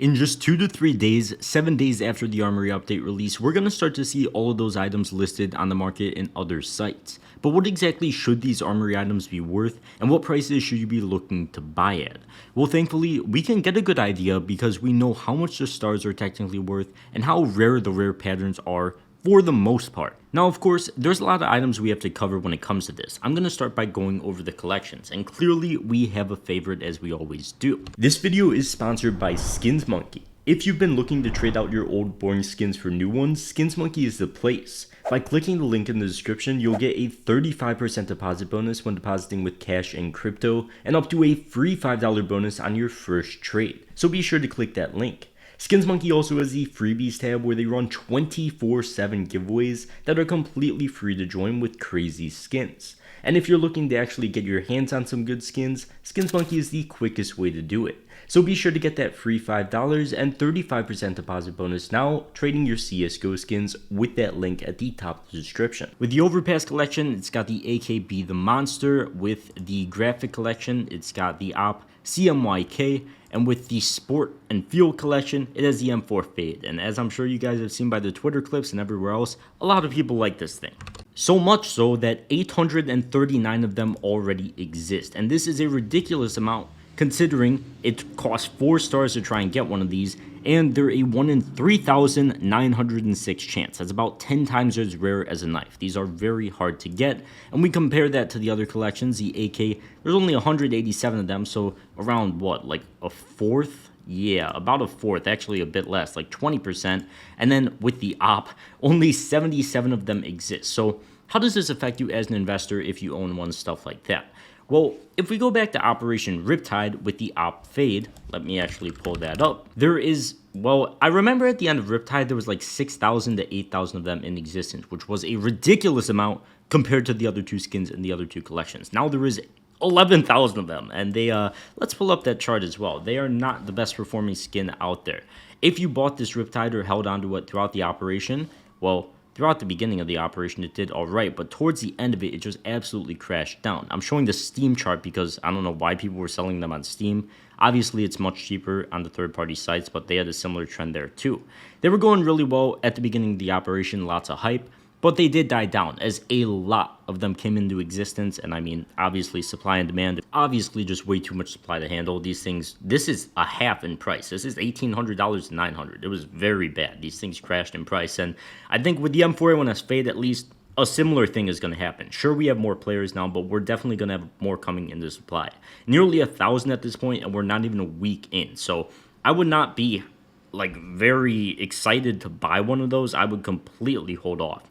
In just 2 to 3 days, 7 days after the Armory update release, we're going to start to see all of those items listed on the market in other sites. But what exactly should these Armory items be worth, and what prices should you be looking to buy at? Well, thankfully, we can get a good idea because we know how much the stars are technically worth and how rare the rare patterns are for the most part. Now, of course, there's a lot of items we have to cover when it comes to this. I'm going to start by going over the collections, and clearly we have a favorite as we always do. This video is sponsored by Skins Monkey. If you've been looking to trade out your old boring skins for new ones, Skins Monkey is the place. By clicking the link in the description, you'll get a 35% deposit bonus when depositing with cash and crypto, and up to a free $5 bonus on your first trade. So be sure to click that link. Skins Monkey also has the freebies tab where they run 24/7 giveaways that are completely free to join with crazy skins. And if you're looking to actually get your hands on some good skins, Skins Monkey is the quickest way to do it. So be sure to get that free $5 and 35% deposit bonus now, trading your CSGO skins with that link at the top of the description. With the Overpass collection, it's got the AKB the Monster. With the Graphic collection, it's got the Op CMYK. And with the Sport and Field collection, it has the M41 Fade. And as I'm sure you guys have seen by the Twitter clips and everywhere else, a lot of people like this thing. So much so that 839 of them already exist. And this is a ridiculous amount considering it costs 4 stars to try and get one of these, and they're a 1 in 3,906 chance. That's about 10 times as rare as a knife. These are very hard to get, and we compare that to the other collections. The AK, there's only 187 of them, so around what, like a fourth? Yeah, about a fourth, actually a bit less, like 20%. And then with the Op, only 77 of them exist. So how does this affect you as an investor if you own one, stuff like that? Well, if we go back to Operation Riptide with the Op Fade, let me actually pull that up. There is, well, I remember at the end of Riptide, there was like 6,000 to 8,000 of them in existence, which was a ridiculous amount compared to the other two skins in the other two collections. Now there is 11,000 of them, and they, let's pull up that chart as well. They are not the best performing skin out there. If you bought this Riptide or held on to it throughout the operation, well, throughout the beginning of the operation, it did all right, but towards the end of it, it just absolutely crashed down. I'm showing the Steam chart because I don't know why people were selling them on Steam. Obviously, it's much cheaper on the third-party sites, but they had a similar trend there too. They were going really well at the beginning of the operation, lots of hype, but they did die down as a lot of them came into existence. And I mean, obviously, supply and demand, obviously just way too much supply to handle. These things, this is a half in price. This is $1,800 to $900. It was very bad. These things crashed in price. And I think with the M41 Fade, at least, a similar thing is going to happen. Sure, we have more players now, but we're definitely going to have more coming into supply. Nearly 1,000 at this point, and we're not even a week in. So I would not be like very excited to buy one of those. I would completely hold off.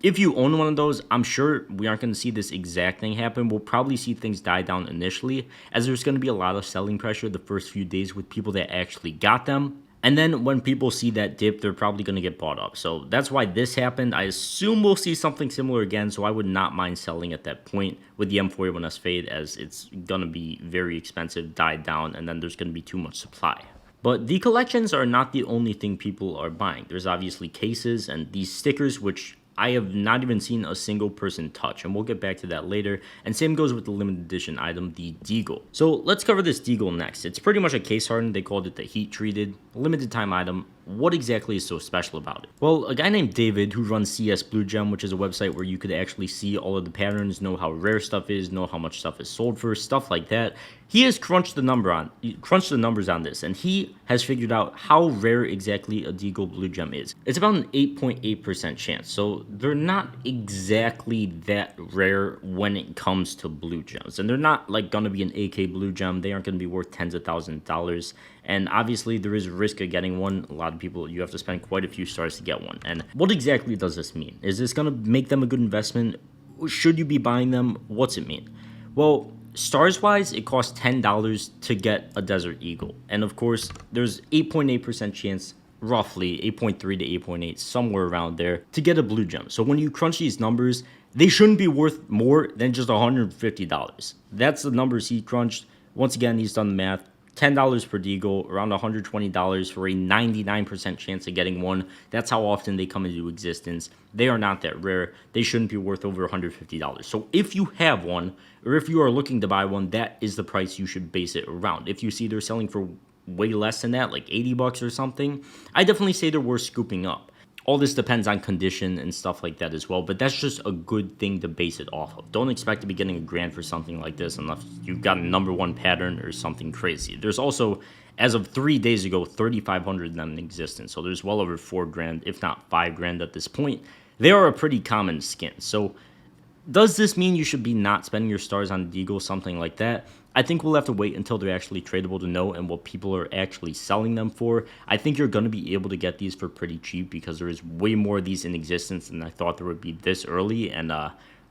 If you own one of those, I'm sure we aren't going to see this exact thing happen. We'll probably see things die down initially, as there's going to be a lot of selling pressure the first few days with people that actually got them. And then when people see that dip, they're probably going to get bought up. So that's why this happened. I assume we'll see something similar again, so I would not mind selling at that point with the M41 Fade, as it's going to be very expensive, die down, and then there's going to be too much supply. But the collections are not the only thing people are buying. There's obviously cases and these stickers, which I have not even seen a single person touch, and we'll get back to that later. And same goes with the limited edition item, the Deagle. So let's cover this Deagle next. It's pretty much a case hardened. They called it the heat treated limited time item. What exactly is so special about it? Well, a guy named David who runs CS Blue Gem, which is a website where you could actually see all of the patterns, know how rare stuff is, know how much stuff is sold for, stuff like that. He has crunched the numbers on this, and he has figured out how rare exactly a Deagle Blue Gem is. It's about an 8.8% chance, so they're not exactly that rare when it comes to blue gems. And they're not like gonna be an AK Blue Gem. They aren't gonna be worth tens of thousands of dollars. And obviously there is a risk of getting one. A lot of people, you have to spend quite a few stars to get one. And what exactly does this mean? Is this gonna make them a good investment? Should you be buying them? What's it mean? Well, stars wise, it costs $10 to get a Desert Eagle. And of course, there's 8.8% chance, roughly 8.3 to 8.8, somewhere around there, to get a blue gem. So when you crunch these numbers, they shouldn't be worth more than just $150. That's the numbers he crunched. Once again, he's done the math. $10 per Deagle, around $120 for a 99% chance of getting one. That's how often they come into existence. They are not that rare. They shouldn't be worth over $150. So if you have one, or if you are looking to buy one, that is the price you should base it around. If you see they're selling for way less than that, like 80 bucks or something, I definitely say they're worth scooping up. All this depends on condition and stuff like that as well, but that's just a good thing to base it off of. Don't expect to be getting $1,000 for something like this unless you've got a #1 pattern or something crazy. There's also, as of 3 days ago, 3,500 of them in existence, so there's well over $4,000, if not $5,000 at this point. They are a pretty common skin, so does this mean you should be not spending your stars on Deagle, something like that? I think we'll have to wait until they're actually tradable to know and what people are actually selling them for. I think you're going to be able to get these for pretty cheap because there is way more of these in existence than I thought there would be this early, and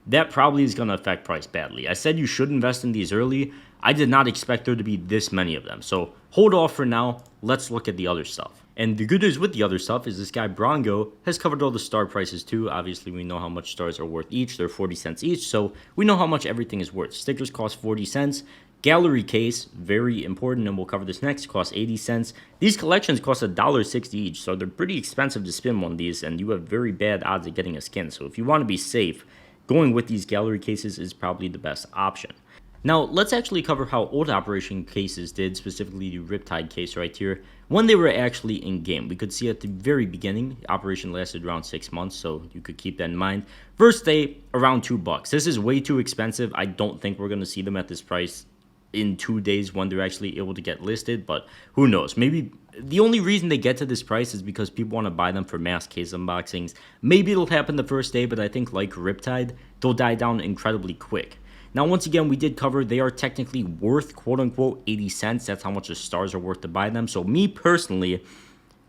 that probably is going to affect price badly. I said you should invest in these early. I did not expect there to be this many of them, so hold off for now. Let's look at the other stuff. And the good news with the other stuff is this guy Brongo has covered all the star prices too. Obviously, we know how much stars are worth each. They're 40 cents each, so we know how much everything is worth. Stickers cost 40 cents. Gallery case, very important, and we'll cover this next, costs 80 cents. These collections cost $1.60 each, so they're pretty expensive to spin one of these, and you have very bad odds of getting a skin. So if you want to be safe, going with these gallery cases is probably the best option. Now, let's actually cover how old Operation cases did, specifically the Riptide case right here, when they were actually in-game. We could see at the very beginning, the operation lasted around 6 months, so you could keep that in mind. First day, around $2. This is way too expensive. I don't think we're going to see them at this price in 2 days when they're actually able to get listed, but who knows? Maybe the only reason they get to this price is because people want to buy them for mass case unboxings. Maybe it'll happen the first day, but I think like Riptide, they'll die down incredibly quick. Now, once again, we did cover they are technically worth, quote-unquote, 80 cents. That's how much the stars are worth to buy them. So me personally,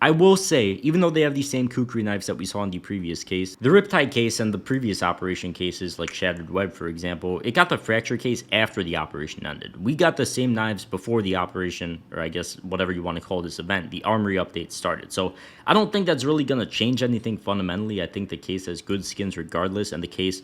I will say, even though they have these same kukri knives that we saw in the previous case, the Riptide case and the previous operation cases, like Shattered Web, for example, it got the fracture case after the operation ended. We got the same knives before the operation, or I guess whatever you want to call this event, the Armory update started. So I don't think that's really going to change anything fundamentally. I think the case has good skins regardless, and the case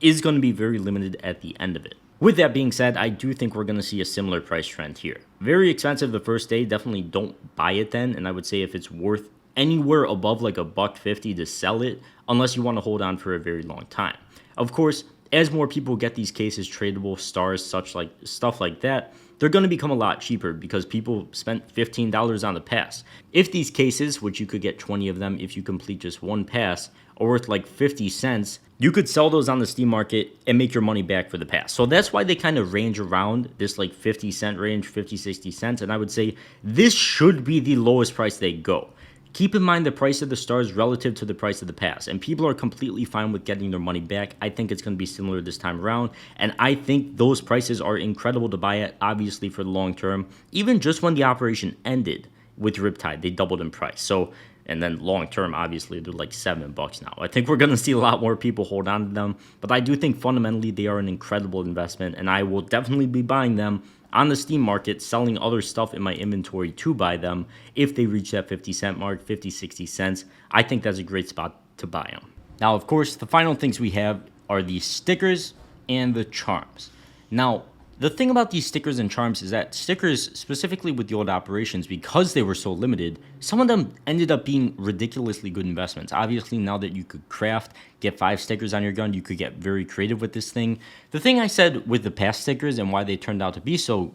is going to be very limited at the end of it. With that being said, I do think we're going to see a similar price trend here. Very expensive the first day, definitely don't buy it then, and I would say if it's worth anywhere above like $1.50 to sell it, unless you want to hold on for a very long time. Of course, as more people get these cases tradable, stars, stuff like that, they're going to become a lot cheaper because people spent $15 on the pass. If these cases, which you could get 20 of them if you complete just one pass, are worth like 50 cents, you could sell those on the Steam market and make your money back for the pass. So that's why they kind of range around this like 50 cent range, 50, 60 cents. And I would say this should be the lowest price they go. Keep in mind the price of the stars relative to the price of the pass, and people are completely fine with getting their money back. I think it's going to be similar this time around, and I think those prices are incredible to buy at, obviously, for the long term. Even just when the operation ended with Riptide, they doubled in price. So, and then long term, obviously, they're like $7 now. I think we're going to see a lot more people hold on to them, but I do think fundamentally they are an incredible investment, and I will definitely be buying them on the Steam market, selling other stuff in my inventory to buy them if they reach that 50 cent mark, 50, 60 cents. I think that's a great spot to buy them. Now, of course, the final things we have are the stickers and the charms. Now, the thing about these stickers and charms is that stickers, specifically with the old operations, because they were so limited, some of them ended up being ridiculously good investments. Obviously, now that you could craft, get 5 stickers on your gun, you could get very creative with this thing. The thing I said with the past stickers and why they turned out to be so,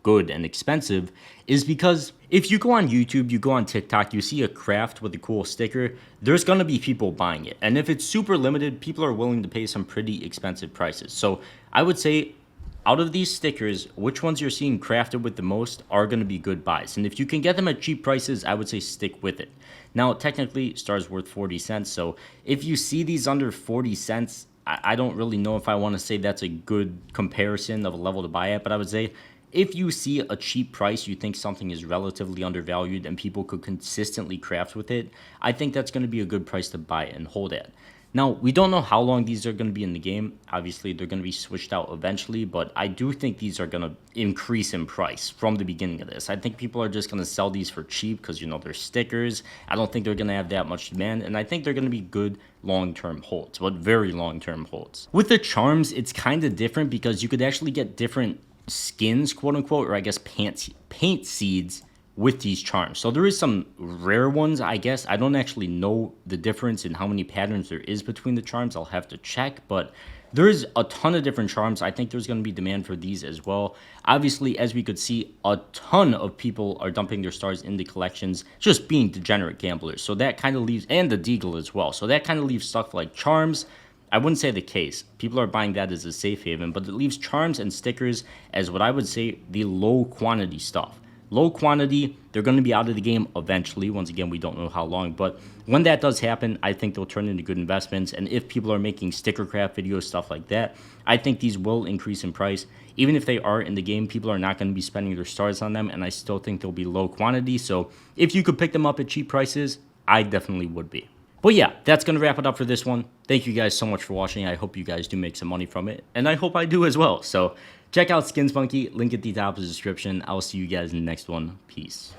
good and expensive is because if you go on YouTube, you go on TikTok, you see a craft with a cool sticker, there's going to be people buying it. And if it's super limited, people are willing to pay some pretty expensive prices. So I would say, out of these stickers, which ones you're seeing crafted with the most are going to be good buys. And if you can get them at cheap prices, I would say stick with it. Now, technically, stars worth 40 cents. So if you see these under 40 cents, I don't really know if I want to say that's a good comparison of a level to buy at. But I would say if you see a cheap price, you think something is relatively undervalued and people could consistently craft with it, I think that's going to be a good price to buy and hold at. Now, we don't know how long these are going to be in the game. Obviously, they're going to be switched out eventually, but I do think these are going to increase in price from the beginning of this. I think people are just going to sell these for cheap because, they're stickers. I don't think they're going to have that much demand, and I think they're going to be good long-term holds, but very long-term holds. With the charms, it's kind of different because you could actually get different skins, quote-unquote, or I guess paint seeds with these charms. So there is some rare ones, I guess. I don't actually know the difference in how many patterns there is between the charms. I'll have to check, but there's a ton of different charms. I think there's going to be demand for these as well. Obviously, as we could see, a ton of people are dumping their stars into collections, just being degenerate gamblers. So that kind of leaves, and the deagle as well. So that kind of leaves stuff like charms. I wouldn't say the case. People are buying that as a safe haven, but it leaves charms and stickers as what I would say the low quantity stuff. Low quantity, they're going to be out of the game eventually. Once again, we don't know how long, but when that does happen, I think they'll turn into good investments. And if people are making sticker craft videos, stuff like that, I think these will increase in price. Even if they are in the game, people are not going to be spending their stars on them, and I still think they'll be low quantity. So if you could pick them up at cheap prices, I definitely would be. But yeah, that's going to wrap it up for this one. Thank you guys so much for watching. I hope you guys do make some money from it, and I hope I do as well. So check out Skins Monkey, link at the top of the description. I'll see you guys in the next one. Peace.